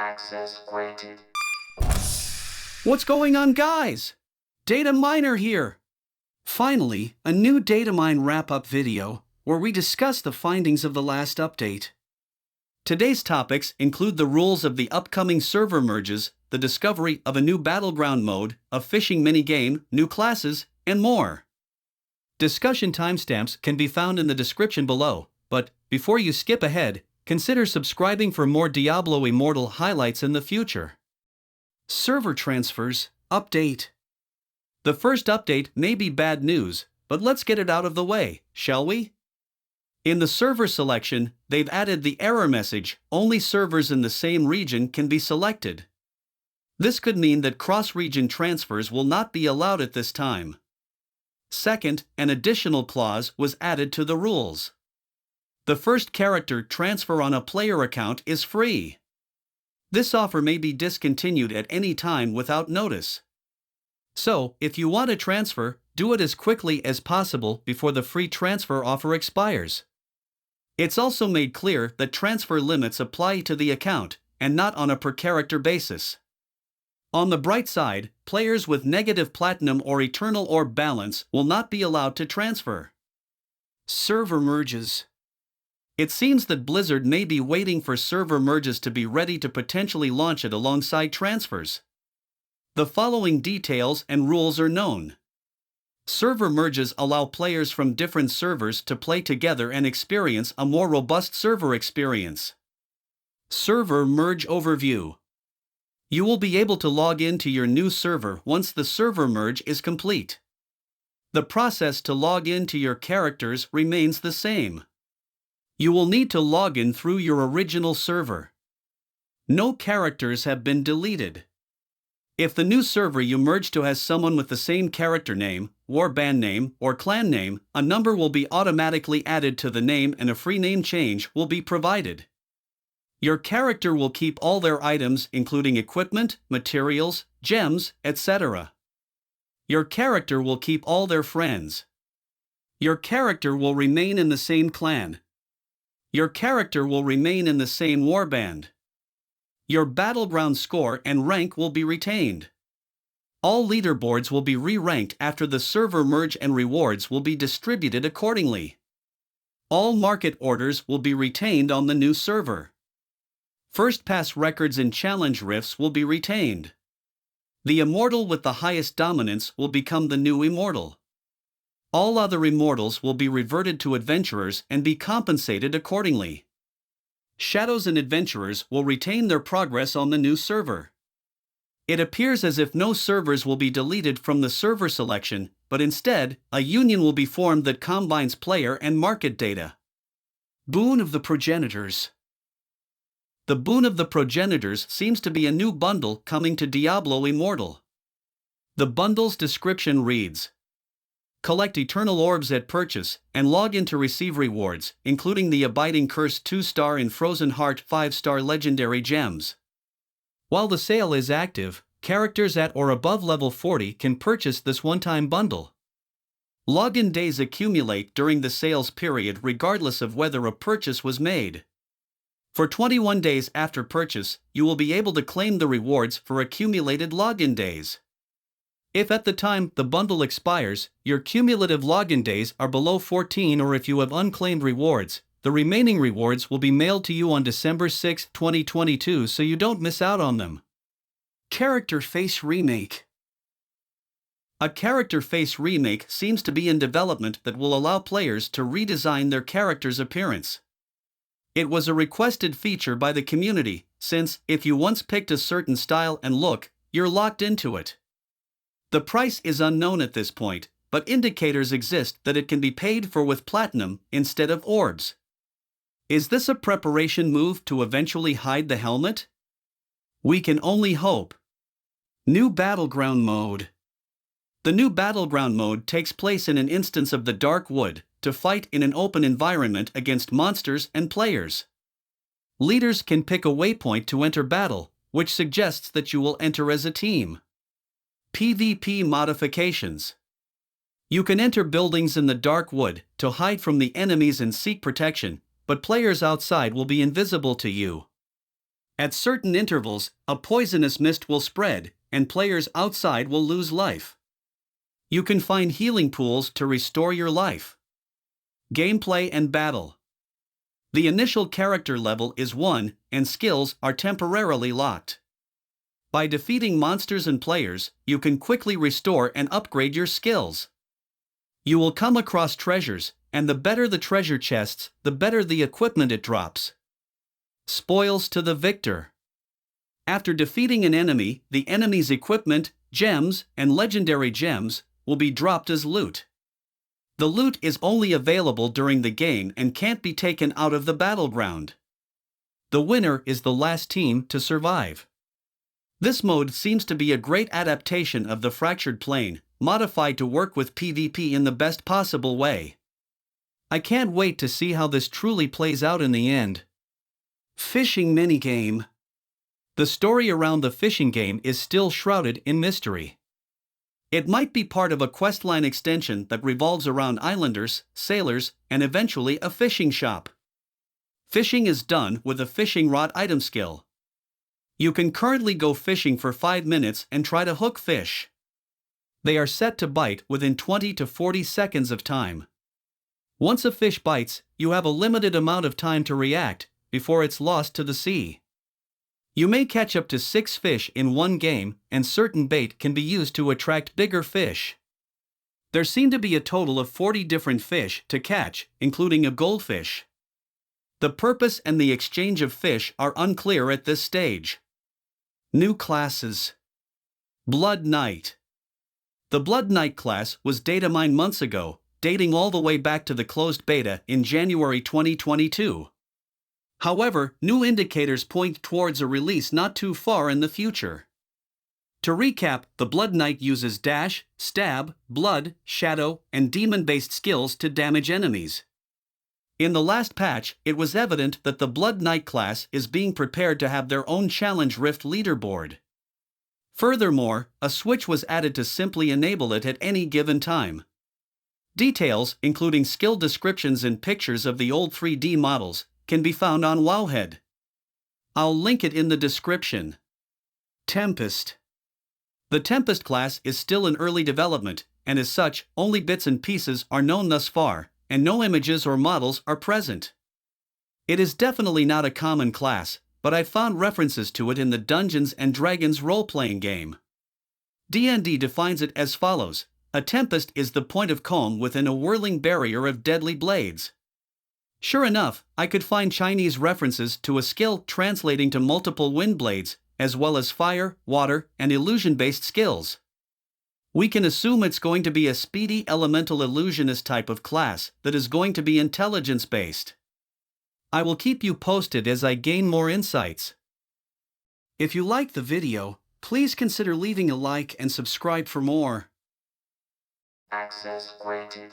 Access granted. What's going on, guys? Dataminer here. Finally, a new Datamine wrap-up video where we discuss the findings of the last update. Today's topics include the rules of the upcoming server merges, the discovery of a new Battleground Mode, a fishing minigame, new classes, and more. Discussion timestamps can be found in the description below, but before you skip ahead, consider subscribing for more Diablo Immortal highlights in the future. Server transfers, update. The first update may be bad news, but let's get it out of the way, shall we? In the server selection, they've added the error message, only servers in the same region can be selected. This could mean that cross-region transfers will not be allowed at this time. Second, an additional clause was added to the rules. The first character transfer on a player account is free. This offer may be discontinued at any time without notice. So, if you want to transfer, do it as quickly as possible before the free transfer offer expires. It's also made clear that transfer limits apply to the account, and not on a per-character basis. On the bright side, players with negative platinum or eternal orb balance will not be allowed to transfer. Server merges. It seems that Blizzard may be waiting for server merges to be ready to potentially launch it alongside transfers. The following details and rules are known. Server merges allow players from different servers to play together and experience a more robust server experience. Server merge overview. You will be able to log in to your new server once the server merge is complete. The process to log in to your characters remains the same. You will need to log in through your original server. No characters have been deleted. If the new server you merge to has someone with the same character name, warband name, or clan name, a number will be automatically added to the name and a free name change will be provided. Your character will keep all their items including equipment, materials, gems, etc. Your character will keep all their friends. Your character will remain in the same clan. Your character will remain in the same warband. Your battleground score and rank will be retained. All leaderboards will be re-ranked after the server merge and rewards will be distributed accordingly. All market orders will be retained on the new server. First pass records and challenge rifts will be retained. The immortal with the highest dominance will become the new immortal. All other immortals will be reverted to adventurers and be compensated accordingly. Shadows and adventurers will retain their progress on the new server. It appears as if no servers will be deleted from the server selection, but instead, a union will be formed that combines player and market data. Boon of the Progenitors. The Boon of the Progenitors seems to be a new bundle coming to Diablo Immortal. The bundle's description reads: collect eternal orbs at purchase, and log in to receive rewards, including the Abiding Curse 2-star and Frozen Heart 5-star legendary gems. While the sale is active, characters at or above level 40 can purchase this one-time bundle. Login days accumulate during the sales period regardless of whether a purchase was made. For 21 days after purchase, you will be able to claim the rewards for accumulated login days. If at the time the bundle expires, your cumulative login days are below 14 or if you have unclaimed rewards, the remaining rewards will be mailed to you on December 6, 2022 so you don't miss out on them. Character Face Remake. A character face remake seems to be in development that will allow players to redesign their character's appearance. It was a requested feature by the community, since if you once picked a certain style and look, you're locked into it. The price is unknown at this point, but indicators exist that it can be paid for with platinum instead of orbs. Is this a preparation move to eventually hide the helmet? We can only hope. New Battleground Mode. The new Battleground Mode takes place in an instance of the Dark Wood, to fight in an open environment against monsters and players. Leaders can pick a waypoint to enter battle, which suggests that you will enter as a team. PvP modifications. You can enter buildings in the Dark Wood to hide from the enemies and seek protection, but players outside will be invisible to you. At certain intervals, a poisonous mist will spread, and players outside will lose life. You can find healing pools to restore your life. Gameplay and battle. The initial character level is 1, and skills are temporarily locked. By defeating monsters and players, you can quickly restore and upgrade your skills. You will come across treasures, and the better the treasure chests, the better the equipment it drops. Spoils to the victor. After defeating an enemy, the enemy's equipment, gems, and legendary gems will be dropped as loot. The loot is only available during the game and can't be taken out of the battleground. The winner is the last team to survive. This mode seems to be a great adaptation of the Fractured Plane, modified to work with PvP in the best possible way. I can't wait to see how this truly plays out in the end. Fishing minigame. The story around the fishing game is still shrouded in mystery. It might be part of a questline extension that revolves around islanders, sailors, and eventually a fishing shop. Fishing is done with a fishing rod item skill. You can currently go fishing for 5 minutes and try to hook fish. They are set to bite within 20 to 40 seconds of time. Once a fish bites, you have a limited amount of time to react before it's lost to the sea. You may catch up to 6 fish in one game, and certain bait can be used to attract bigger fish. There seem to be a total of 40 different fish to catch, including a goldfish. The purpose and the exchange of fish are unclear at this stage. New classes. Blood Knight. The Blood Knight class was datamined months ago, dating all the way back to the closed beta in January 2022. However, new indicators point towards a release not too far in the future. To recap, the Blood Knight uses dash, stab, blood, shadow, and demon-based skills to damage enemies. In the last patch, it was evident that the Blood Knight class is being prepared to have their own Challenge Rift leaderboard. Furthermore, a switch was added to simply enable it at any given time. Details, including skill descriptions and pictures of the old 3D models, can be found on Wowhead. I'll link it in the description. Tempest. The Tempest class is still in early development, and as such, only bits and pieces are known thus far, and no images or models are present. It is definitely not a common class, but I found references to it in the Dungeons & Dragons role-playing game. D&D defines it as follows: a tempest is the point of calm within a whirling barrier of deadly blades. Sure enough, I could find Chinese references to a skill translating to multiple wind blades, as well as fire, water, and illusion-based skills. We can assume it's going to be a speedy elemental illusionist type of class that is going to be intelligence-based. I will keep you posted as I gain more insights. If you liked the video, please consider leaving a like and subscribe for more. Access granted.